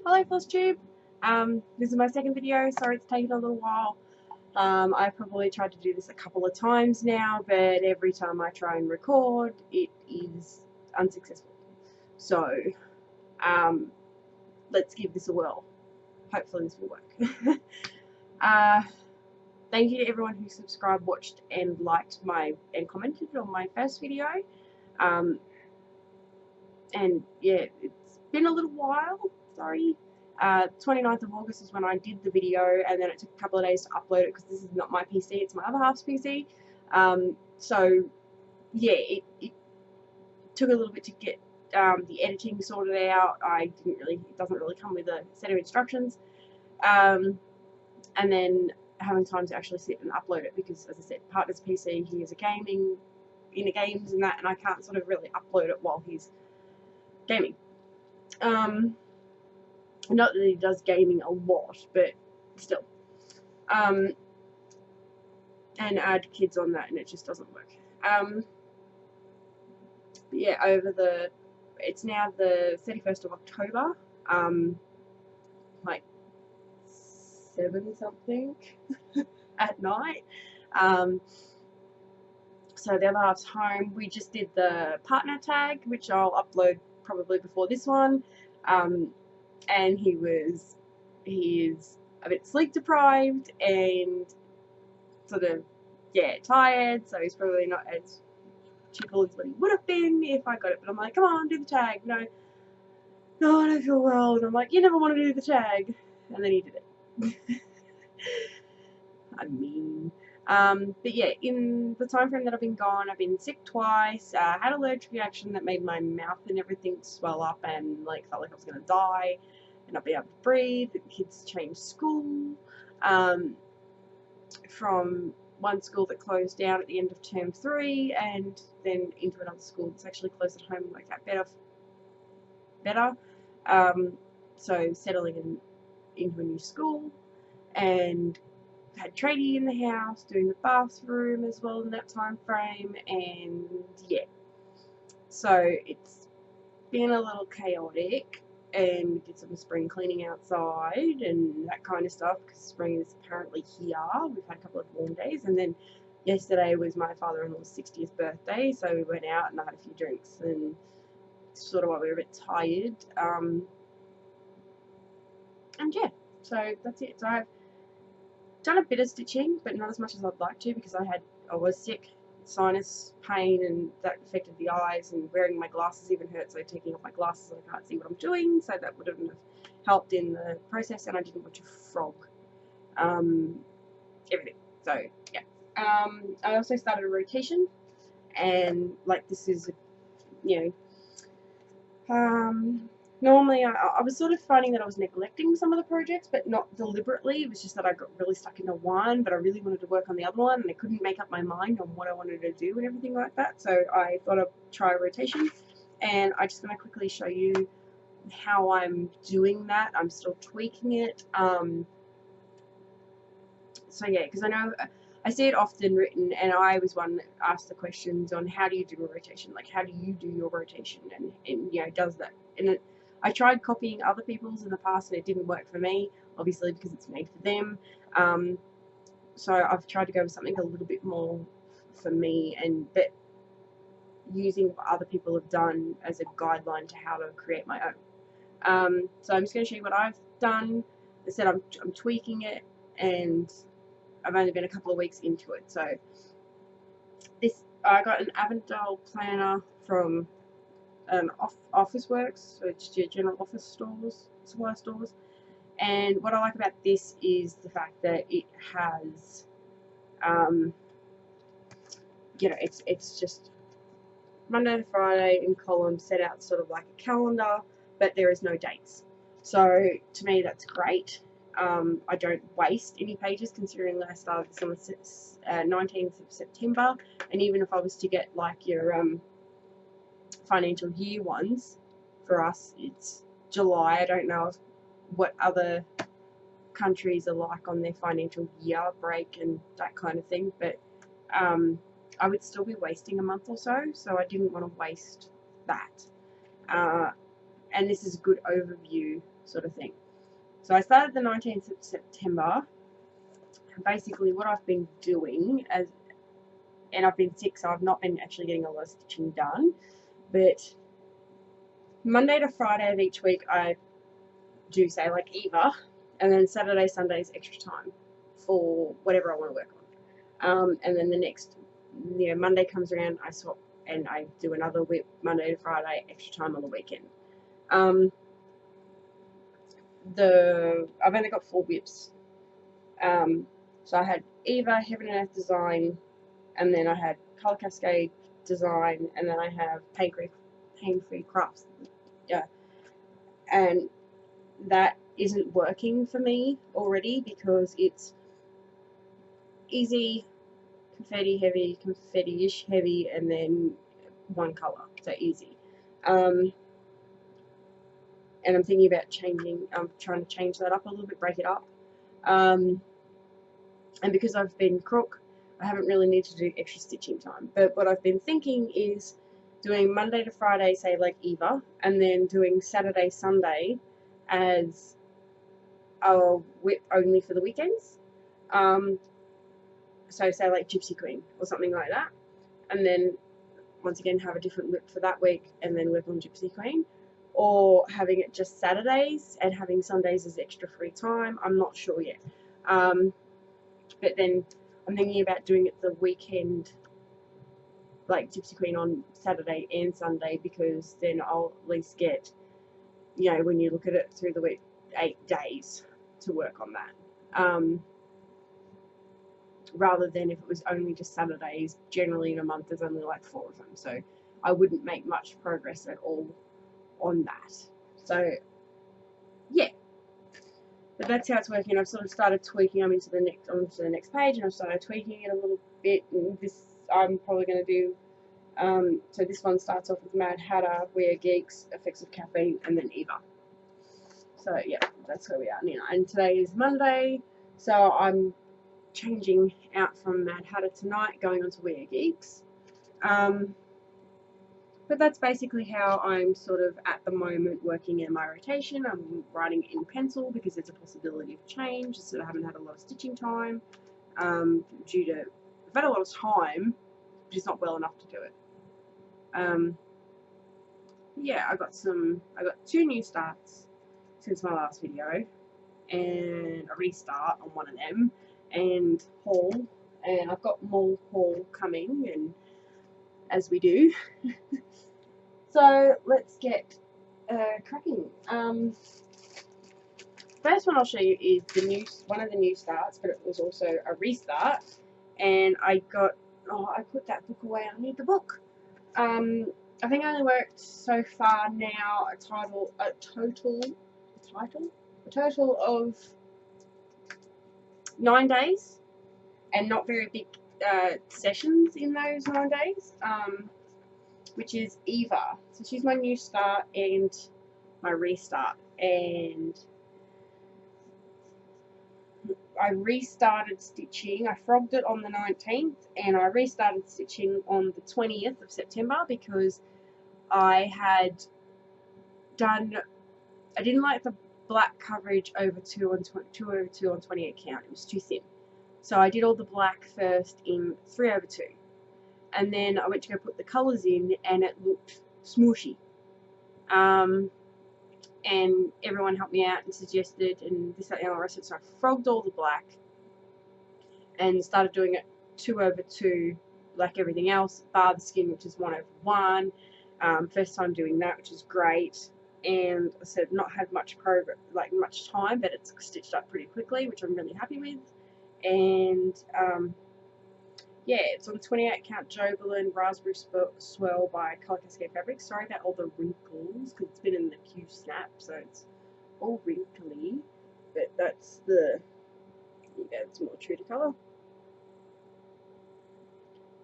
Hello flosstube. This is my second video. Sorry it's taken a little while. I've probably tried to do this a couple of times now, but every time I try and record, it is unsuccessful. So, let's give this a whirl. Hopefully this will work. Thank you to everyone who subscribed, watched, and liked and commented on my first video. And yeah, it's been a little while. Sorry. 29th of August is when I did the video, and then it took a couple of days to upload it because this is not my PC, it's my other half's PC. So yeah, it took a little bit to get the editing sorted out. It doesn't really come with a set of instructions, and then having time to actually sit and upload it because, as I said, partner's PC, he is into games and that, and I can't sort of really upload it while he's gaming. Not that he does gaming a lot, but still. And add kids on that, and it just doesn't work. But yeah, it's now the 31st of October, like 7 something at night. So the other half's home. We just did the partner tag, which I'll upload probably before this one. And he is a bit sleep deprived and sort of, yeah, tired, so he's probably not as cheerful as what he would have been if I got it. But I'm like, come on, do the tag. No, I don't feel well. And I'm like, you never want to do the tag. And then he did it. I mean, but yeah, in the time frame that I've been gone, I've been sick twice, had an allergic reaction that made my mouth and everything swell up and like felt like I was going to die and not be able to breathe. The kids changed school from one school that closed down at the end of term 3 and then into another school that's actually close at home and worked out better. So settling into a new school, and had tradie in the house, doing the bathroom as well in that time frame, and yeah, so it's been a little chaotic. And we did some spring cleaning outside and that kind of stuff because spring is apparently here. We've had a couple of warm days, and then yesterday was my father-in-law's 60th birthday, so we went out and I had a few drinks and sort of while we were a bit tired. And yeah, so that's it. So I've done a bit of stitching, but not as much as I'd like to because I was sick, sinus pain, and that affected the eyes, and wearing my glasses even hurt, so taking off my glasses I can't see what I'm doing, so that wouldn't have helped in the process, and I didn't want to frog everything. So yeah, I also started a rotation, and like this is, you know, normally I was sort of finding that I was neglecting some of the projects, but not deliberately. It was just that I got really stuck into one, but I really wanted to work on the other one, and I couldn't make up my mind on what I wanted to do and everything like that. So I thought I'd try a rotation, and I'm just going to quickly show you how I'm doing that. I'm still tweaking it. So yeah, because I know I see it often written, and I was one that asked the questions on how do you do a rotation, like how do you do your rotation, and you know, does that, and I tried copying other people's in the past and it didn't work for me, obviously because it's made for them. So I've tried to go with something a little bit more for me, but using what other people have done as a guideline to how to create my own. So I'm just going to show you what I've done. I said I'm tweaking it, and I've only been a couple of weeks into it. So I got an Avondale planner from Office Works, so it's your general office stores, supply stores. And what I like about this is the fact that it has, you know, it's just Monday to Friday in columns set out sort of like a calendar, but there is no dates. So to me that's great. I don't waste any pages, considering that I started this on the 19th of September, and even if I was to get like your financial year ones, for us it's July. I don't know what other countries are like on their financial year break and that kind of thing, but I would still be wasting a month or so, so I didn't want to waste that. And this is a good overview sort of thing. So I started the 19th of September. And basically what I've been doing, and I've been sick, so I've not been actually getting a lot of stitching done, but Monday to Friday of each week I do say like either, and then Saturday, Sunday is extra time for whatever I want to work on. And then the next, Monday comes around, I swap and I do another whip Monday to Friday, extra time on the weekend. I've only got 4 whips. So I had Eva, Heaven and Earth Design, and then I had Color Cascade Design, and then I have Pain-Free Crafts. Yeah. And that isn't working for me already because it's easy, confetti heavy, confetti-ish heavy, and then one color, so easy. And I'm thinking about I'm trying to change that up a little bit, break it up. And because I've been crook, I haven't really needed to do extra stitching time. But what I've been thinking is doing Monday to Friday, say like Eva, and then doing Saturday, Sunday as a whip only for the weekends. So say like Gypsy Queen or something like that. And then once again have a different whip for that week and then work on Gypsy Queen. Or having it just Saturdays and having Sundays as extra free time. I'm not sure yet. But then I'm thinking about doing it the weekend, like Gypsy Queen on Saturday and Sunday, because then I'll at least get, when you look at it through the week, 8 days to work on that. Rather than if it was only just Saturdays. Generally in a month there's only like 4 of them, so I wouldn't make much progress at all on that. So yeah, but that's how it's working. I've sort of started tweaking. I'm onto the next page, and I've started tweaking it a little bit. And this I'm probably going to do. So this one starts off with Mad Hatter, We Are Geeks, Effects of Caffeine, and then Eva. So yeah, that's where we are now. And today is Monday, so I'm changing out from Mad Hatter tonight, going on to We Are Geeks. But that's basically how I'm sort of at the moment working in my rotation. I'm writing in pencil because there's a possibility of change, so I haven't had a lot of stitching time due to I've had a lot of time, just not well enough to do it. Yeah, I got 2 new starts since my last video, and a restart on one of them, and haul, and I've got more haul coming, and as we do. So let's get cracking. First one I'll show you is one of the new starts, but it was also a restart, and I put that book away. I need the book. I think I only worked so far now a total of 9 days, and not very big sessions in those 9 days. Which is Eva. So she's my new start and my restart. And I restarted stitching. I frogged it on the 19th, and I restarted stitching on the 20th of September because I didn't like the black coverage over 2 over 2 on 28 count. It was too thin. So I did all the black first in 3 over 2. And then I went to go put the colours in, and it looked smooshy. And everyone helped me out and suggested, and this, that, and all the rest of it. So I frogged all the black and started doing it 2 over 2, like everything else, bar the skin, which is 1 over 1. First time doing that, which is great. And I said not had much much time, but it's stitched up pretty quickly, which I'm really happy with. And yeah, it's on 28 count Joberlin Raspberry Swirl by Color Cascade Fabrics. Sorry about all the wrinkles, because it's been in the Q snap, so it's all wrinkly. But that's it's more true to colour.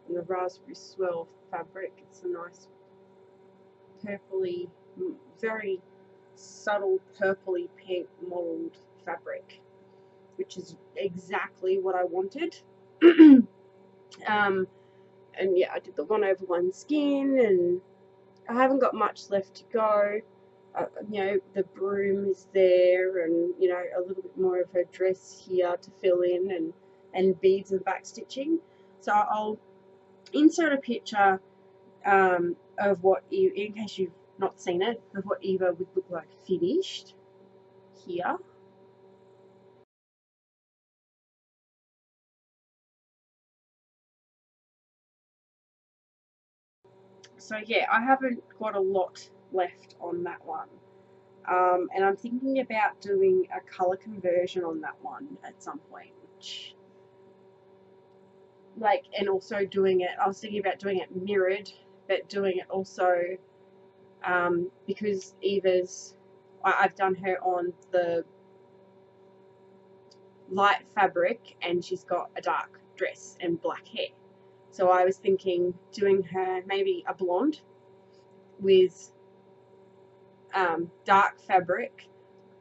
And the Raspberry Swirl fabric, it's a nice purpley, very subtle purpley pink mottled fabric, which is exactly what I wanted. And yeah, I did the 1 over 1 skin, and I haven't got much left to go. you know, the broom is there, and you know, a little bit more of her dress here to fill in, and beads and back stitching. So I'll insert a picture of what, in case you've not seen it, of what Eva would look like finished here. So yeah, I haven't got a lot left on that one. And I'm thinking about doing a colour conversion on that one at some point. Like, and also doing it, I was thinking about doing it mirrored, but doing it also, because I've done her on the light fabric and she's got a dark dress and black hair. So I was thinking doing her maybe a blonde with dark fabric,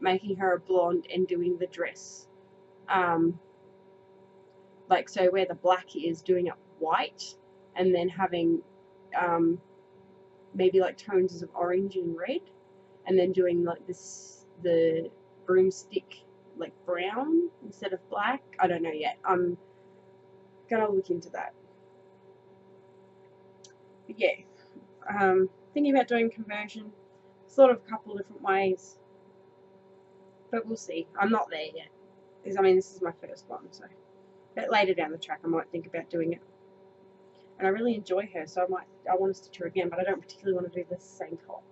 making her a blonde and doing the dress. Like, so where the black is, doing it white, and then having maybe like tones of orange and red, and then doing like the broomstick like brown instead of black. I don't know yet. I'm gonna look into that. But yeah, thinking about doing conversion, sort of a couple of different ways, but we'll see. I'm not there yet, because I mean this is my first one, so. But later down the track, I might think about doing it. And I really enjoy her, so I want to stitch her again, but I don't particularly want to do the same top.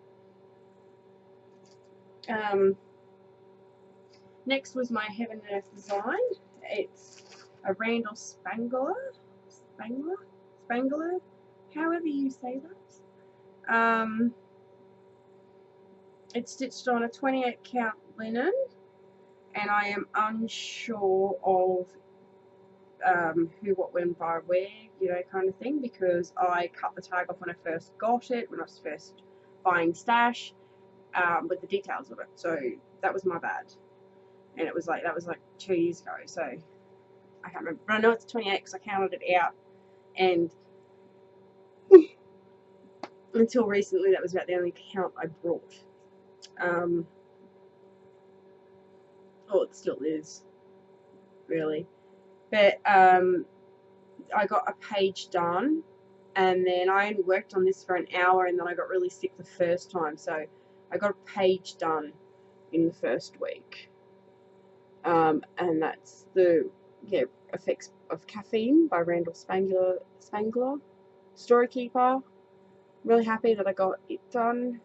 Next was my Heaven and Earth design. It's a Randall Spangler, however you say that. It's stitched on a 28 count linen, and I am unsure of who, what, when, by, where, you know, kind of thing, because I cut the tag off when I first got it, when I was first buying stash, with the details of it. So that was my bad, and it was like, that was like 2 years ago, so I can't remember, but I know it's 28 because I counted it out, and until recently that was about the only count I brought. Oh, it still is, really, but I got a page done, and then I only worked on this for an hour, and then I got really sick the first time, so I got a page done in the first week. And that's the Effects of Caffeine by Randall Spangler, Storykeeper. I'm really happy that I got it done,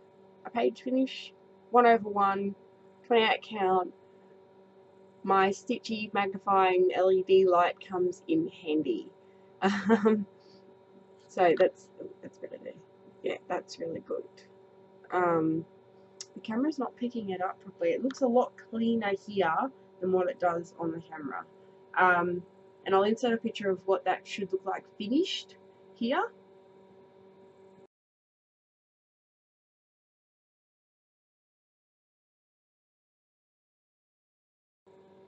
a page finish, 1/1, 28 count. My stitchy magnifying LED light comes in handy. So that's really, yeah, that's really good. The camera's not picking it up properly. It looks a lot cleaner here than what it does on the camera. And I'll insert a picture of what that should look like finished here.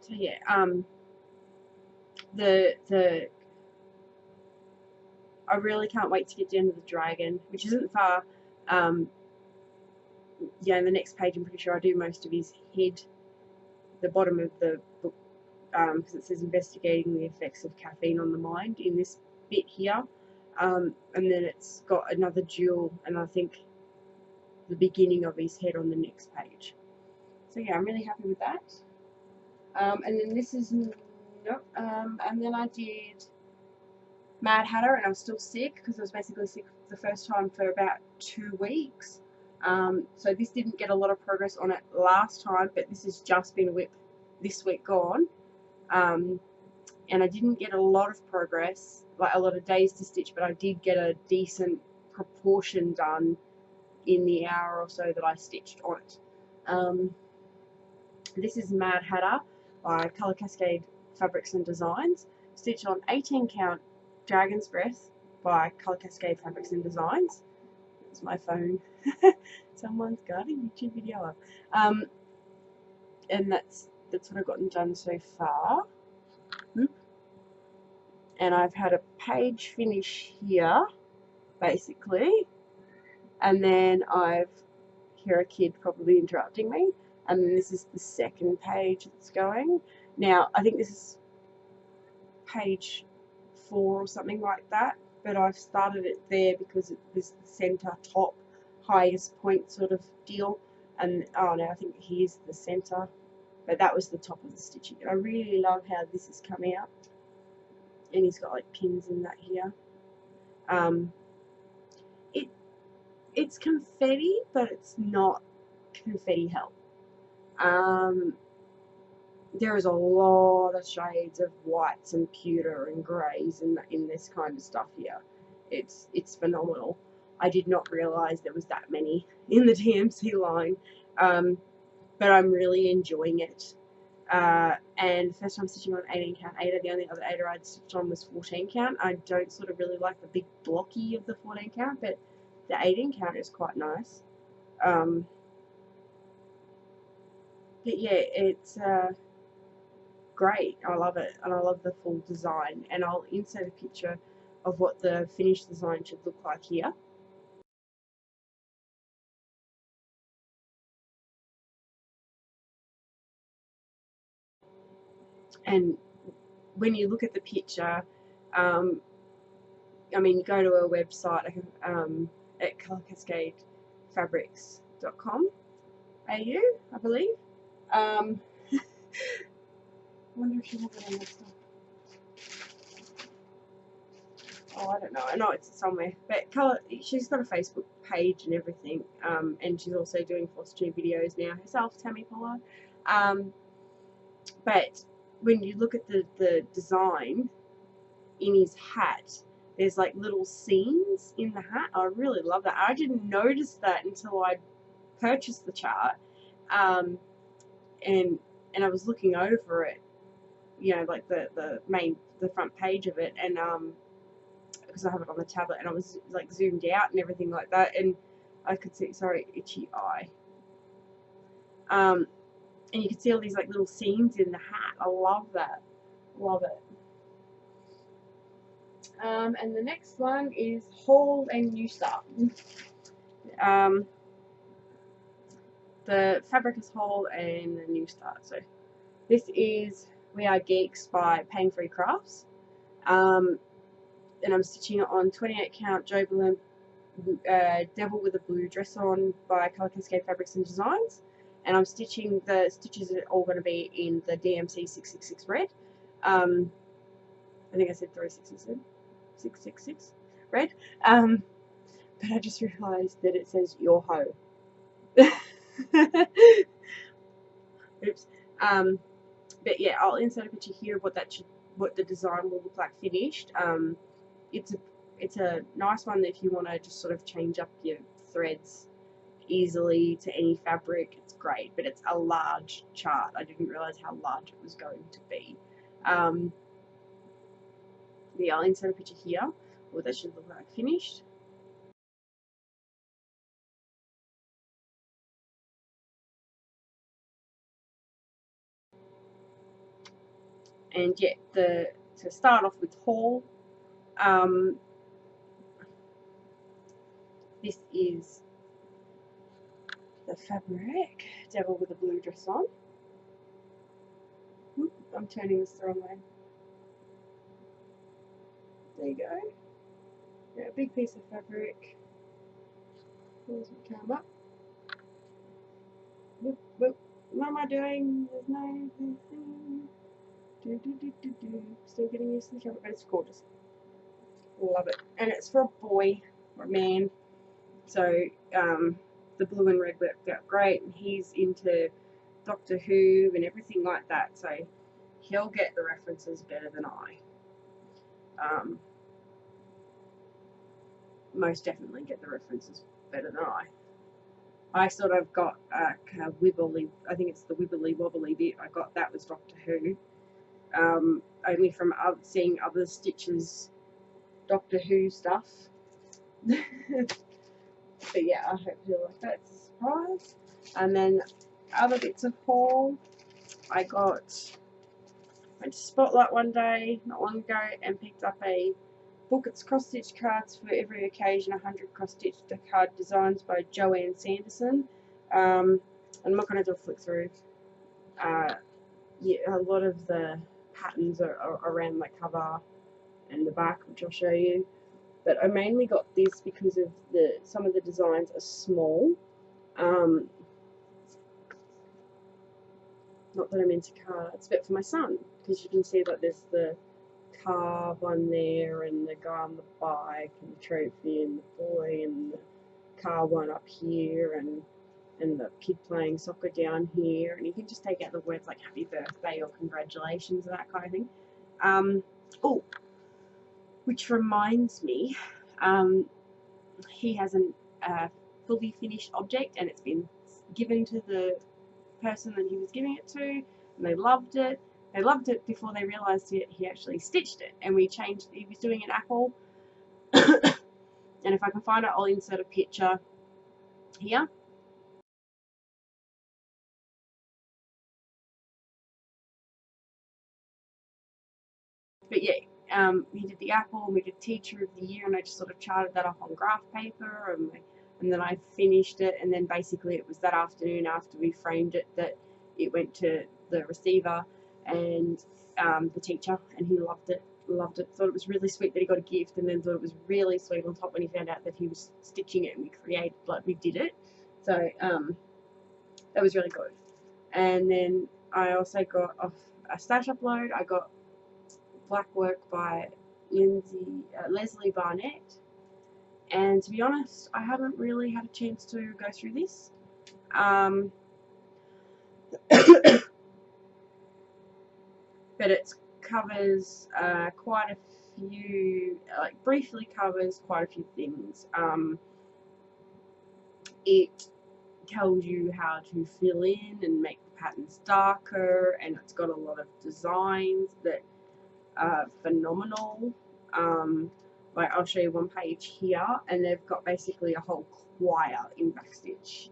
So yeah, I really can't wait to get down to the dragon, which isn't far. Yeah, in the next page, I'm pretty sure I do most of his head, the bottom of the book, because it says investigating the effects of caffeine on the mind in this bit here. And then it's got another jewel, and I think the beginning of his head on the next page. So yeah, I'm really happy with that. And then this is, and then I did Mad Hatter, and I was still sick because I was basically sick the first time for about 2 weeks. So this didn't get a lot of progress on it last time, but this has just been this week gone. And I didn't get a lot of progress, like a lot of days to stitch, but I did get a decent proportion done in the hour or so that I stitched on it. This is Mad Hatter by Colour Cascade Fabrics and Designs, stitched on 18 count Dragon's Breath by Colour Cascade Fabrics and Designs. That's my phone. Someone's got a YouTube video up. And that's what I've gotten done so far. And I've had a page finish here, basically, and then I've hear a kid probably interrupting me. And then this is the second page that's going. Now, I think this is page 4 or something like that, but I've started it there because it was the center top highest point sort of deal. And oh no, I think here's the center, but that was the top of the stitching. And I really love how this is coming out. And he's got like pins in that here. It's confetti, but it's not confetti hell. There is a lot of shades of whites and pewter and greys in this kind of stuff here. It's phenomenal. I did not realise there was that many in the DMC line, but I'm really enjoying it. And the first time stitching on 18 count Aida, the only other Aida I'd stitched on was 14 count. I don't sort of really like the big blocky of the 14 count, but the 18 count is quite nice. But yeah, it's great. I love it, and I love the full design. And I'll insert a picture of what the finished design should look like here. And when you look at the picture, I mean, you go to our website at colourcascadefabrics.com.au, I believe. I wonder if you have it on this stuff. Oh, I don't know. I know it's somewhere. But she's got a Facebook page and everything. And she's also doing flosstube videos now herself, Tammy Pollard. But when you look at the design in his hat, there's like little seams in the hat. I really love that. I didn't notice that until I purchased the chart. And I was looking over it, you know, like the front page of it, and because I have it on the tablet, and I was like zoomed out and everything like that, and I could see, sorry, itchy eye. And you can see all these like little seams in the hat. I love that. Love it. And the next one is Haul and New Start. The fabric is Haul and the New Start. So this is We Are Geeks by Pain Free Crafts. And I'm stitching it on 28 count Joe Devil with a Blue Dress On by Colour Cascade Fabrics and Designs. And I'm stitching, the stitches are all going to be in the DMC 666 red. I think I said 366, 666 red. But I just realised that it says your hoe. Oops. But yeah, I'll insert a picture here of what the design will look like finished. It's a nice one if you want to just sort of change up your threads easily to any fabric. It's great, but it's a large chart. I didn't realise how large it was going to be. Yeah, I'll insert a picture here what that should look like finished. And yeah, to start off with Haul, this is the fabric, Devil with a Blue Dress On. Oop, I'm turning this the wrong way. There you go. Yeah, a big piece of fabric. Here's my camera. Whoop, whoop. What am I doing? There's no thing. Still getting used to the camera, but it's gorgeous. Love it. And it's for a boy or a man. So the blue and red worked out great, and he's into Doctor Who and everything like that, so he'll get the references better than I. Most definitely get the references better than I. I sort of got a wibbly, I think it's the wibbly wobbly bit, I got that was Doctor Who. Only from seeing other stitches Doctor Who stuff. But yeah, I hope you like that. It's a surprise. And then other bits of haul, went to Spotlight one day not long ago and picked up a book. It's cross stitch cards for every occasion, 100 cross stitch card designs by Joanne Sanderson. I'm not going to do a flick through. Yeah, a lot of the patterns are around my cover and the back, which I'll show you. But I mainly got this because of some of the designs are small. Not that I'm into cards, but for my son, because you can see that there's the car one there, and the guy on the bike, and the trophy, and the boy, and the car one up here, and the kid playing soccer down here, and you can just take out the words like happy birthday or congratulations and that kind of thing. Oh, which reminds me, he has a fully finished object, and it's been given to the person that he was giving it to, and they loved it. They loved it before they realised he actually stitched it, and we changed. He was doing an apple, and if I can find it, I'll insert a picture here. But yeah, he did the apple, and we did Teacher of the Year, and I just sort of charted that off on graph paper, and then I finished it, and then basically it was that afternoon after we framed it that it went to the receiver and the teacher, and he loved it. Thought it was really sweet that he got a gift, and then thought it was really sweet on top when he found out that he was stitching it and we did it. So that was really good. And then I also got off a stash upload. I got black work by Leslie Barnett, and to be honest, I haven't really had a chance to go through this. But it covers quite a few, like briefly covers quite a few things. It tells you how to fill in and make the patterns darker, and it's got a lot of designs that are phenomenal. Like I'll show you one page here, and they've got basically a whole choir in backstitch.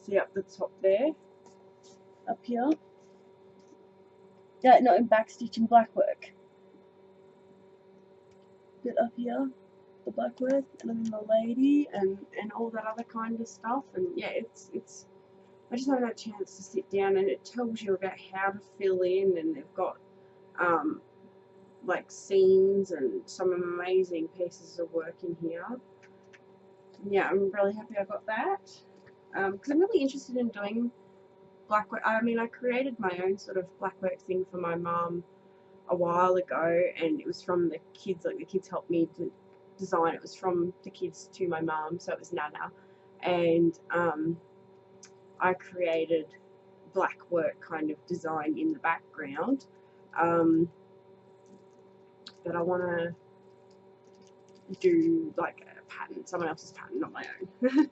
See up the top there, up here. Yeah, not in backstitch, in black work. Bit up here, the black work, and then the lady, and all that other kind of stuff. And yeah, it's. I just haven't had a chance to sit down, and it tells you about how to fill in, and they've got like scenes and some amazing pieces of work in here. Yeah, I'm really happy I got that, because I'm really interested in doing black work. I mean, I created my own sort of black work thing for my mum a while ago, and it was from the kids. Like the kids helped me to design. It was from the kids to my mum, so it was Nana, and I created black work kind of design in the background. But I want to do like a pattern, someone else's pattern, not my own.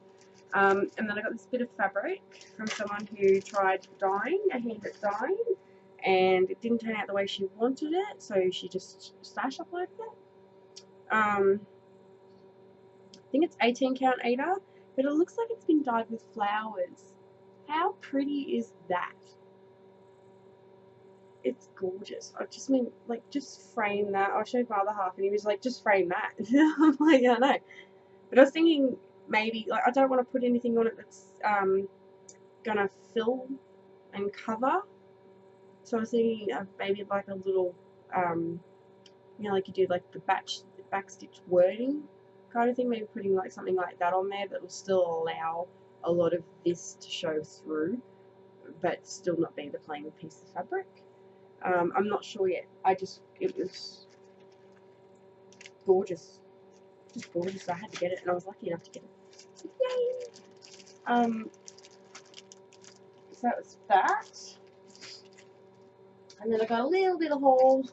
And then I got this bit of fabric from someone who tried dyeing, a hand at dyeing, and it didn't turn out the way she wanted it, so she just stash uploaded it. I think it's 18 count Ada, but it looks like it's been dyed with flowers. How pretty is that? It's gorgeous. I just mean, like, just frame that. I showed my other half, and he was like, just frame that. I'm like, I know. But I was thinking maybe, like, I don't want to put anything on it that's gonna fill and cover. So I was thinking of maybe like a little, you know, like you do like the backstitch wording kind of thing. Maybe putting like something like that on there that will still allow a lot of this to show through, but still not be the plain piece of fabric. I'm not sure yet. It was gorgeous. Just gorgeous. So I had to get it, and I was lucky enough to get it. Yay! So that was that. And then I got a little bit of haul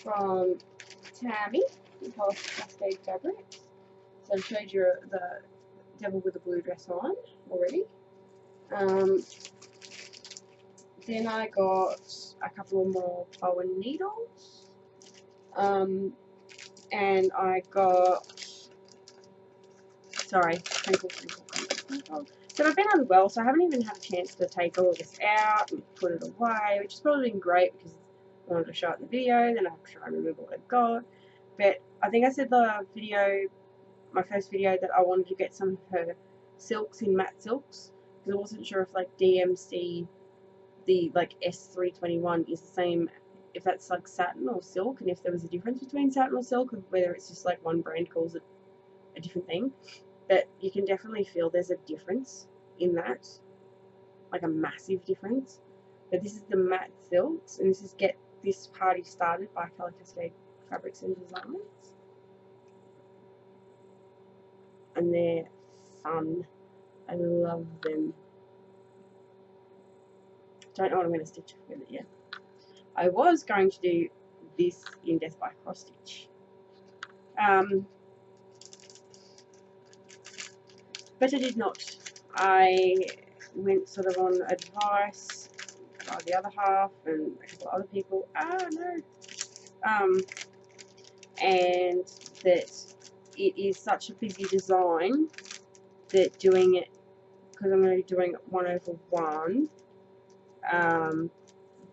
from Tammy in Cascade Fabrics. So I showed you the devil with the blue dress on already. Then I got a couple more bow and needles. And I got, sorry, crinkle. So I've been unwell, so I haven't even had a chance to take all of this out and put it away, which has probably been great because I wanted to show it in the video, then I have to try and remember what I got. But I think I said my first video, that I wanted to get some of her silks in matte silks, because I wasn't sure if like DMC, the like S321 is the same, if that's like satin or silk, and if there was a difference between satin or silk, or whether it's just like one brand calls it a different thing. But you can definitely feel there's a difference in that, like a massive difference. But this is the matte silks, and this is Get This Party Started by Colour Cascade Fabrics and Designs. And they're fun. I love them. Don't know what I'm going to stitch with it yet. I was going to do this in Death by Cross Stitch. But I did not. I went sort of on advice by the other half and a couple of other people. And that it is such a busy design that doing it, because I'm going to be doing it 1/1,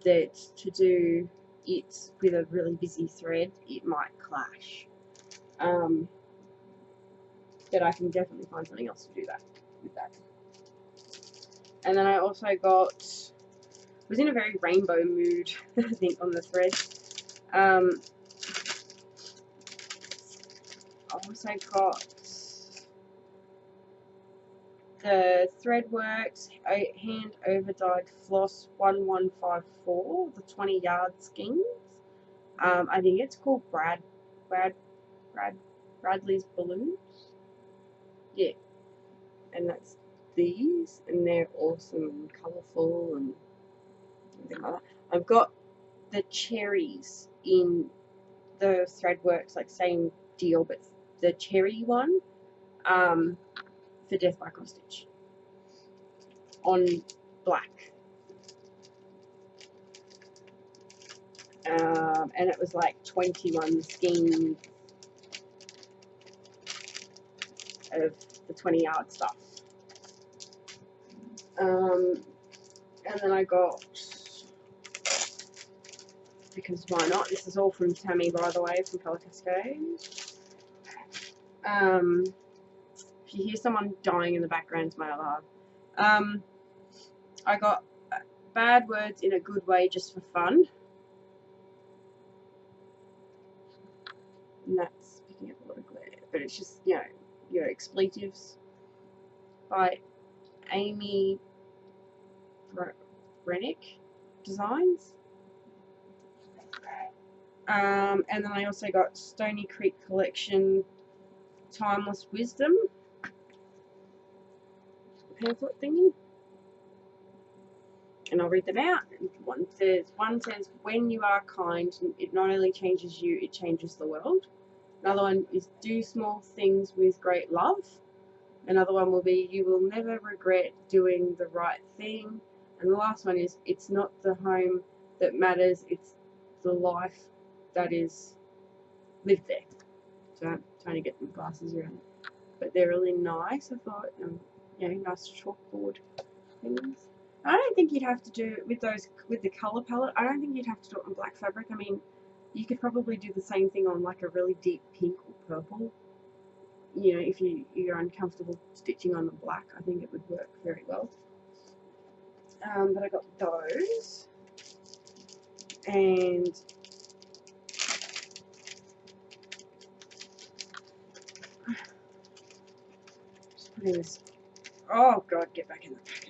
that to do it with a really busy thread, it might clash. But I can definitely find something else to do that with that. And then I also was in a very rainbow mood, I think, on the thread. I also got the Threadworks hand over dyed floss 1154, the 20-yard skeins. I think it's called Bradley's Balloons. Yeah, and that's these, and they're awesome and colourful and everything like that. I've got the cherries in the Threadworks, like same deal, but the cherry one for Death by Cross Stitch on black. And it was like 21 skeins of the 20-yard stuff. And then I got, because why not, this is all from Tammy, by the way, from Colour Cascade. If you hear someone dying in the background, it's my alarm. I got Bad Words in a Good Way Just for Fun. And that's picking up a lot of glare, but it's just, you know, your expletives by Amy Rennick Designs. And then I also got Stony Creek Collection Timeless Wisdom pamphlet thingy. And I'll read them out. One says, when you are kind, it not only changes you, it changes the world. Another one is, do small things with great love. Another one will be, you will never regret doing the right thing. And the last one is, it's not the home that matters, it's the life that is lived there. So I'm trying to get the glasses around. But they're really nice, I thought. You know, nice chalkboard things. I don't think you'd have to do it with those, with the colour palette. I don't think you'd have to do it on black fabric. I mean, you could probably do the same thing on like a really deep pink or purple. You know, if you're uncomfortable stitching on the black, I think it would work very well. But I got those. And just putting this, oh god, get back in the packet.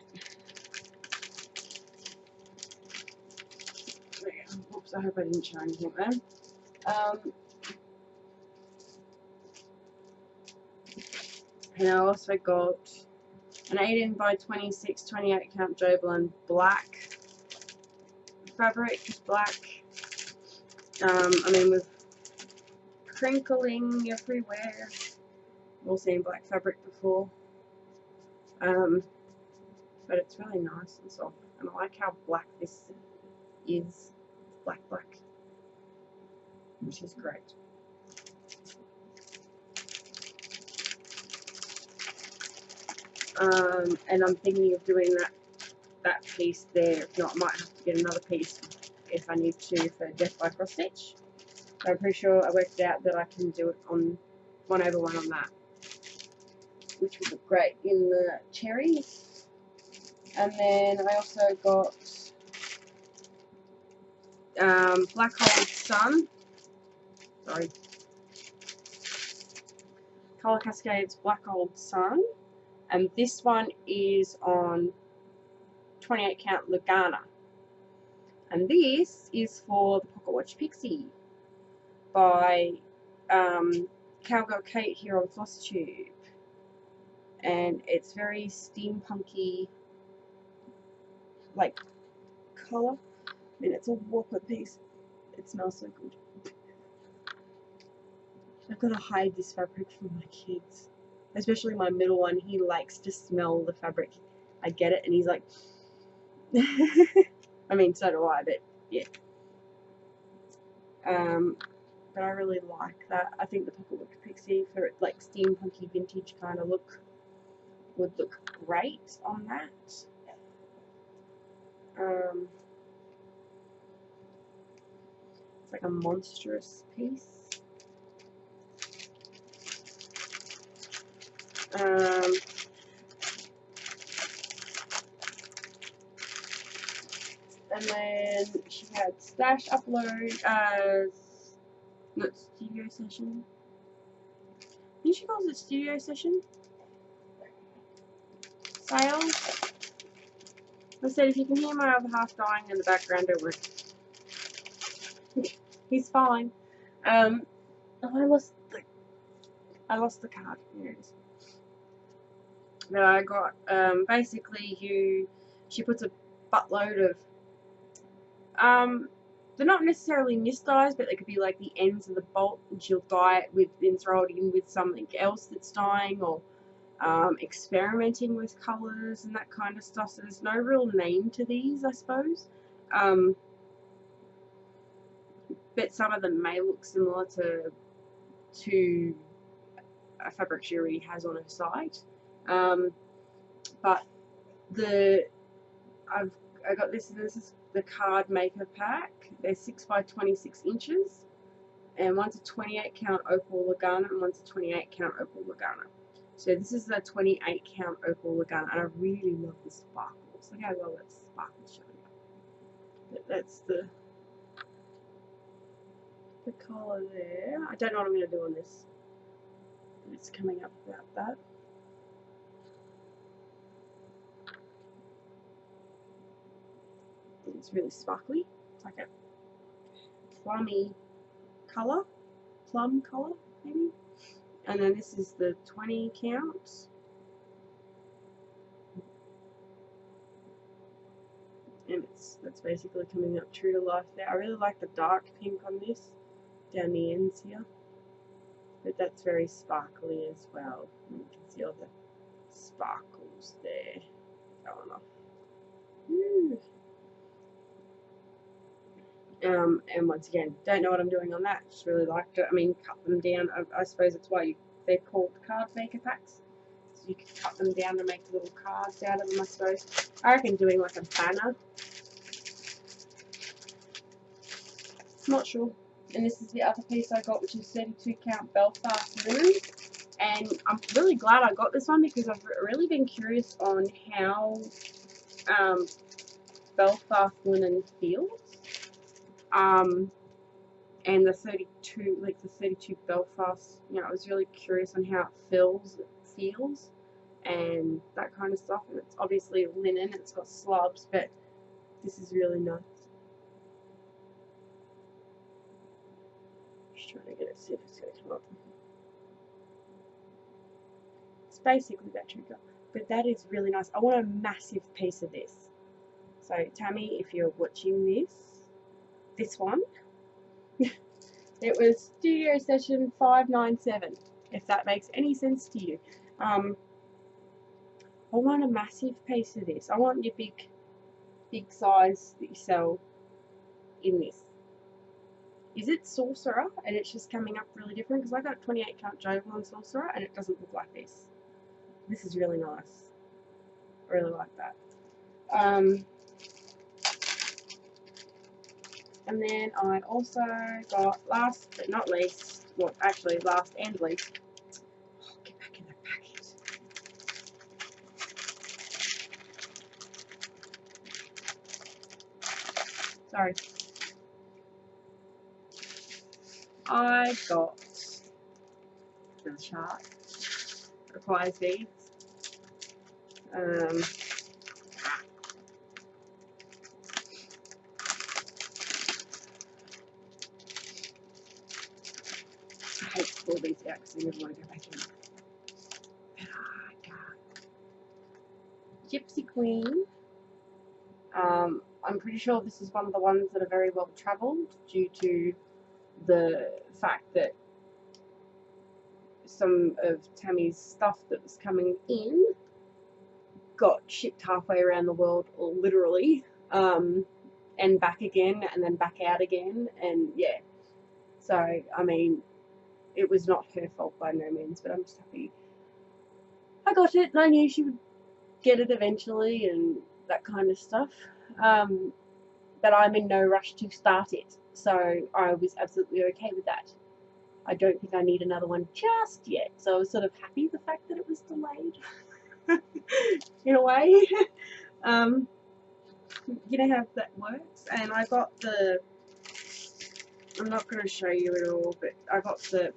Oops, I hope I didn't show anything there. And I also got an 18 by 26, 28 count Jobelan black fabric, just black. I mean, with crinkling everywhere. I've all seen black fabric before. But it's really nice and soft. And I like how black this is. Black, which is great. And I'm thinking of doing that piece there. If not, I might have to get another piece if I need to for Death by Cross Stitch. But I'm pretty sure I worked out that I can do it on 1/1 on that. which would look great in the cherries. And then I also got Black Hole Sun. Sorry. Colour Cascades Black Old Sun, and this one is on 28 count Lugana, and this is for the Pocket Watch Pixie by Cowgirl Kate here on flosstube, and it's very steampunky like colour. I mean, it's a whopper piece. It smells so good. I've got to hide this fabric from my kids, especially my middle one. He likes to smell the fabric. I get it, and he's like, I mean, so do I, but yeah. But I really like that. I think the Pocket Watch Pixie for like steampunky vintage kind of look would look great on that. It's like a monstrous piece. And then she had Stash upload not studio session. I think she calls it studio session sale. I said if you can hear my other half dying in the background, don't worry. He's fine. Oh, I lost the card. Here it is. That I got. Basically, she puts a buttload of they're not necessarily mist dyes, but they could be like the ends of the bolt, and she'll dye it with, then throw it in with something else that's dyeing, or experimenting with colours and that kind of stuff. So there's no real name to these, I suppose. But some of them may look similar to a fabric she already has on her site. But I got this. This is the card maker pack. They're 6 by 26 inches, and one's a 28 count opal Lugana and one's a 28 count opal Lugana. So this is a 28 count opal Lugana, and I really love the sparkles. Look how well that sparkle showing up. But that's the colour there. I don't know what I'm going to do on this. It's coming up about that. It's really sparkly. It's like a plummy colour, plum colour maybe. And then this is the 20 count. And that's basically coming up true to life there. I really like the dark pink on this down the ends here, but that's very sparkly as well. And you can see all the sparkles there going off. Woo. And once again, don't know what I'm doing on that. Just really liked it. I mean, cut them down. I suppose that's why they're called card maker packs. So you can cut them down to make little cards out of them, I suppose. I reckon doing like a banner. Not sure. And this is the other piece I got, which is 32 count Belfast linen. And I'm really glad I got this one because I've really been curious on how Belfast linen feels. And the 32 Belfast, you know, I was really curious on how it feels and that kind of stuff. And it's obviously linen, it's got slubs, but this is really nice. Just trying to get it, see if it's going to come up. It's basically that trigger, but that is really nice. I want a massive piece of this. So Tammy, if you're watching this one, it was Studio Session 597, if that makes any sense to you. I want a massive piece of this. I want your big size that you sell in this. Is it Sorcerer and it's just coming up really different? Because I got a 28 count Joval on Sorcerer and it doesn't look like this. This is really nice. I really like that. And then I also got, last but not least, well actually last and least, oh, get back in the packet. Sorry. I got the chart. Requires these. I hate to pull these out because I never want to go back in. Gypsy Queen. I'm pretty sure this is one of the ones that are very well travelled due to the fact that some of Tammy's stuff that was coming in got shipped halfway around the world, literally, and back again, and then back out again, and yeah. So, I mean, it was not her fault by no means, but I'm just happy I got it, and I knew she would get it eventually, and that kind of stuff. But I'm in no rush to start it, so I was absolutely okay with that. I don't think I need another one just yet, so I was sort of happy the fact that it was delayed, in a way. You know how that works, and I got the, I'm not going to show you it all, but I got the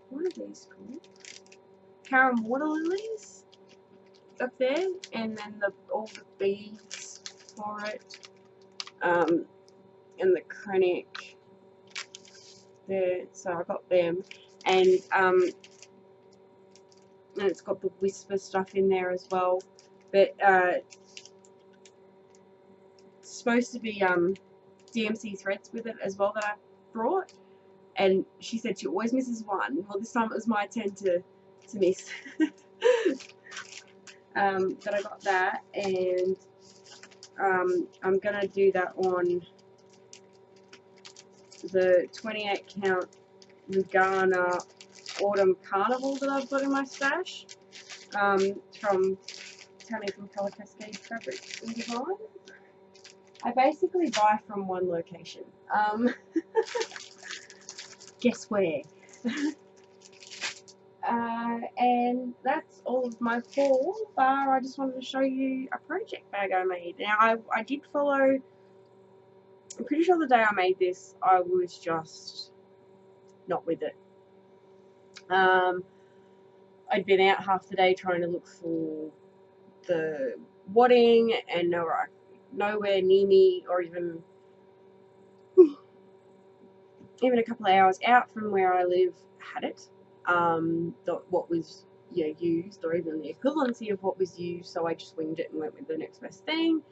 what are these called? Caram water lilies up there, and then all the beads for it, and the Krennic there, so I got them, and it's got the Whisper stuff in there as well, but it's supposed to be DMC threads with it as well that I brought, and she said she always misses one. Well, this time it was my turn to miss. But I got that, and I'm gonna do that on the 28 count Lugana Autumn Carnival that I've got in my stash, from Tammy from Colour Cascade Fabric and Design. I basically buy from one location. Guess where? And that's all of my haul, bar I just wanted to show you a project bag I made. Now, I did follow, I'm pretty sure the day I made this, I was just not with it. I'd been out half the day trying to look for the wadding, and nowhere near me, or even a couple of hours out from where I live, had it. What was used, or even the equivalency of what was used, so I just winged it and went with the next best thing.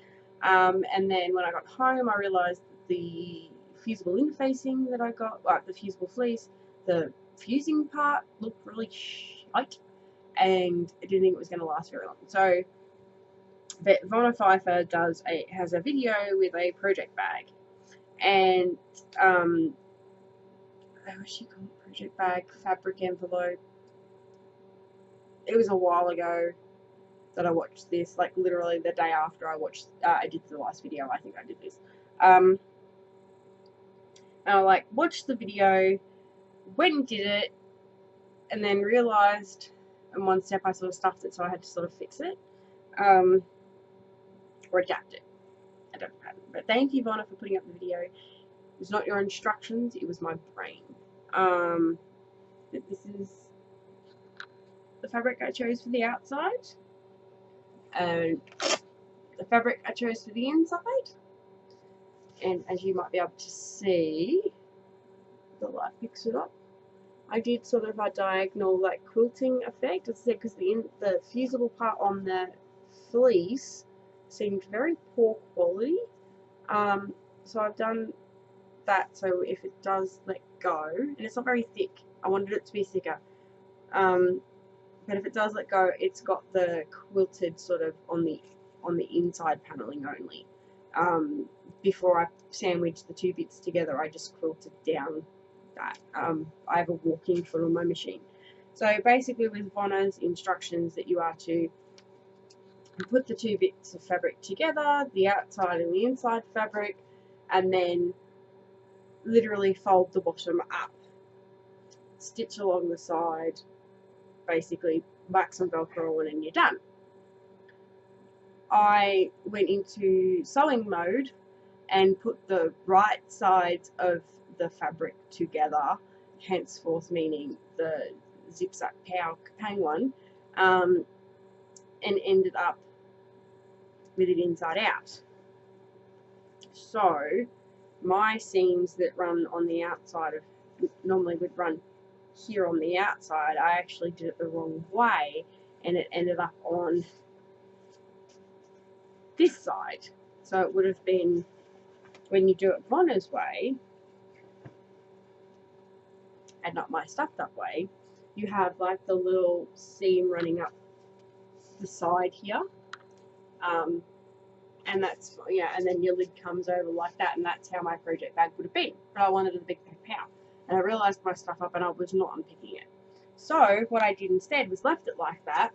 And then when I got home, I realised that the fusible interfacing that I got, like the fusible fleece, the fusing part looked really shite, and I didn't think it was going to last very long. So, but Vonna Pfeiffer has a video with a project bag, and what's she called? Project bag, fabric envelope. It was a while ago that I watched this, like literally the day after I did the last video. I think I did this. And I watched the video, went and did it, and then realised in one step I sort of stuffed it, so I had to sort of fix it, or adapt it. I don't know. But thank you, Vonna, for putting up the video. It was not your instructions, it was my brain. This is the fabric I chose for the outside, and the fabric I chose for the inside. And as you might be able to see, the light picks it up. I did sort of a diagonal quilting effect, as I said, because the fusible part on the fleece seemed very poor quality. So I've done that, so if it does let go, and it's not very thick, I wanted it to be thicker, but if it does let go, it's got the quilted sort of on the inside paneling only. Before I sandwiched the two bits together, I just quilted down that. I have a walking foot on my machine. So basically with Vonna's instructions, that you are to put the two bits of fabric together, the outside and the inside fabric, and then literally fold the bottom up, stitch along the side, basically whack some Velcro on, and you're done. I went into sewing mode and put the right sides of the fabric together, henceforth meaning the zip zap pow pang one, and ended up with it inside out. So my seams that run on the outside of, normally would run here on the outside, I actually did it the wrong way, and it ended up on this side. So it would have been, when you do it Vonna's way and not my stuffed up way, you have like the little seam running up the side here, and that's, yeah, and then your lid comes over like that, and that's how my project bag would have been. But I wanted a big pow, and I realised my stuff up and I was not unpicking it. So what I did instead was left it like that,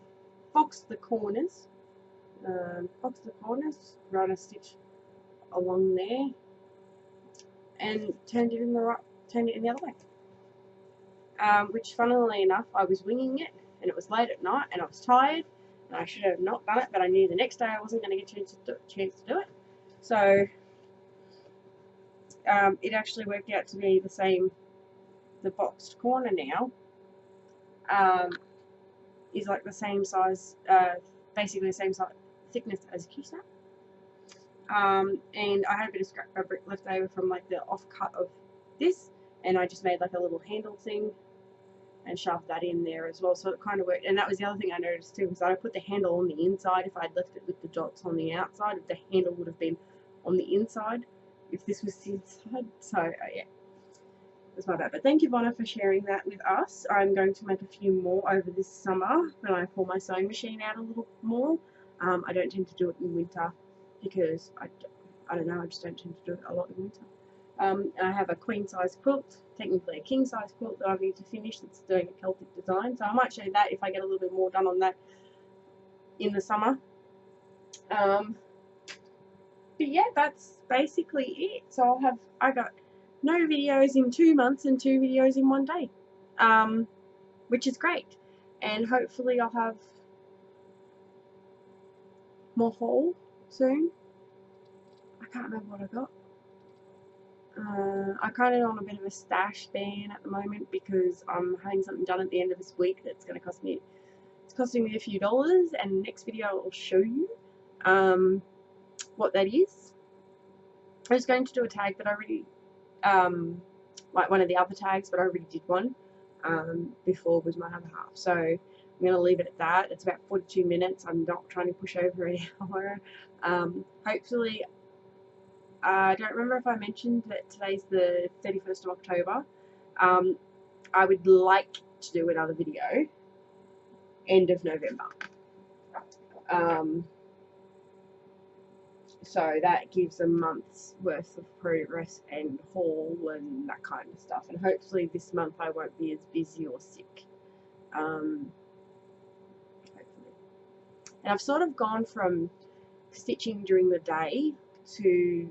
boxed the corners, run a stitch along there, and turned it in the other way. Which, funnily enough, I was winging it, and it was late at night, and I was tired, and I should have not done it, but I knew the next day I wasn't going to get a chance to do it. So it actually worked out to be the same. The boxed corner now is like the same size, basically the same size thickness as a Q-snap. And I had a bit of scrap fabric left over from like the off-cut of this, and I just made like a little handle thing and shoved that in there as well, so it kind of worked. And that was the other thing I noticed too, was that I put the handle on the inside. If I'd left it with the dots on the outside, the handle would have been on the inside if this was the inside. So yeah, that's my bad. But thank you, Vonna, for sharing that with us. I'm going to make a few more over this summer when I pull my sewing machine out a little more. I don't tend to do it in winter because I don't know, I just don't tend to do it a lot in winter. I have a queen size quilt, technically a king size quilt that I need to finish that's doing a Celtic design, so I might show you that if I get a little bit more done on that in the summer. But yeah, that's basically it. So I got no videos in 2 months and 2 videos in 1 day, which is great, and hopefully I'll have more haul soon. I can't remember what I got. I'm kind of on a bit of a stash ban at the moment because I'm having something done at the end of this week that's going to cost me, it's costing me a few dollars, and next video I'll show you what that is. I was going to do a tag, but I already, like one of the other tags, but I already did one before with my other half. So I'm going to leave it at that. It's about 42 minutes. I'm not trying to push over an hour. Hopefully, I don't remember if I mentioned that today's the 31st of October. I would like to do another video end of November. So that gives a month's worth of progress and haul and that kind of stuff. And hopefully this month I won't be as busy or sick. Hopefully. And I've sort of gone from stitching during the day to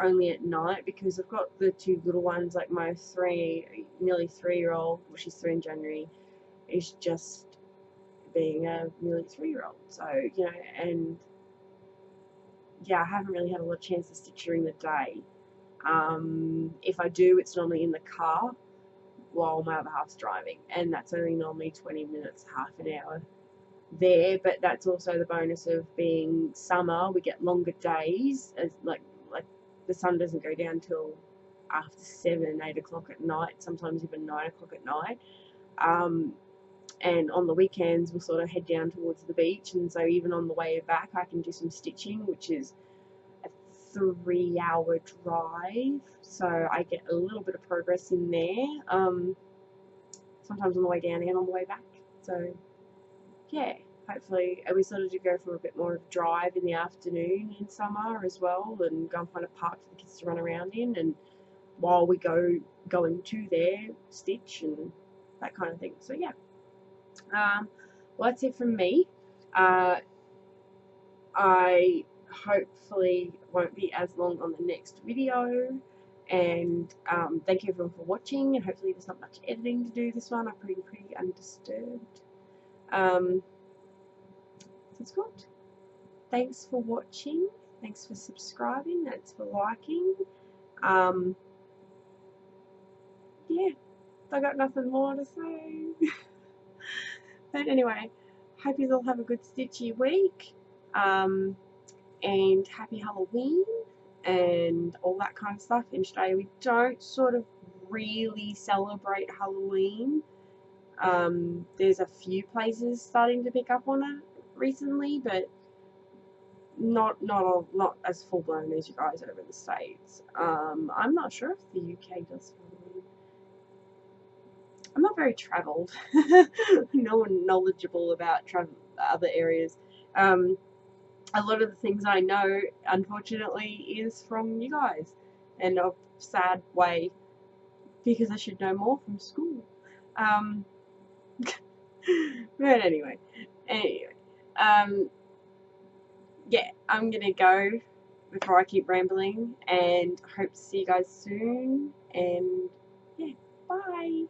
only at night because I've got the 2 little ones, like my nearly 3-year-old, well, she's 3 in January, is just being a nearly 3-year-old. So, you know, and yeah, I haven't really had a lot of chance to stitch during the day. If I do, it's normally in the car while my other half's driving, and that's only normally 20 minutes, half an hour there. But that's also the bonus of being summer. We get longer days, as like the sun doesn't go down till after 7, 8 o'clock at night, sometimes even 9 o'clock at night. And on the weekends we'll sort of head down towards the beach, and so even on the way back I can do some stitching, which is a 3-hour drive, so I get a little bit of progress in there, sometimes on the way down and on the way back. So yeah, hopefully we sort of do go for a bit more of a drive in the afternoon in summer as well, and go and find a park for the kids to run around in, and while we go into there, stitch and that kind of thing. So yeah, well, that's it from me. I hopefully won't be as long on the next video, and thank you everyone for watching, and hopefully there's not much editing to do this one. I'm pretty undisturbed. That's good. thanks for watching. Thanks for subscribing. Thanks for liking. Yeah, I got nothing more to say. But anyway, hope you all have a good stitchy week. And happy Halloween and all that kind of stuff. In Australia, we don't sort of really celebrate Halloween. There's a few places starting to pick up on it recently, but not as full blown as you guys over in the States. I'm not sure if the UK does Halloween. I'm not very travelled. No one knowledgeable about other areas. A lot of the things I know, unfortunately, is from you guys, and a sad way, because I should know more from school. But anyway, yeah, I'm gonna go before I keep rambling, and hope to see you guys soon. And yeah, bye.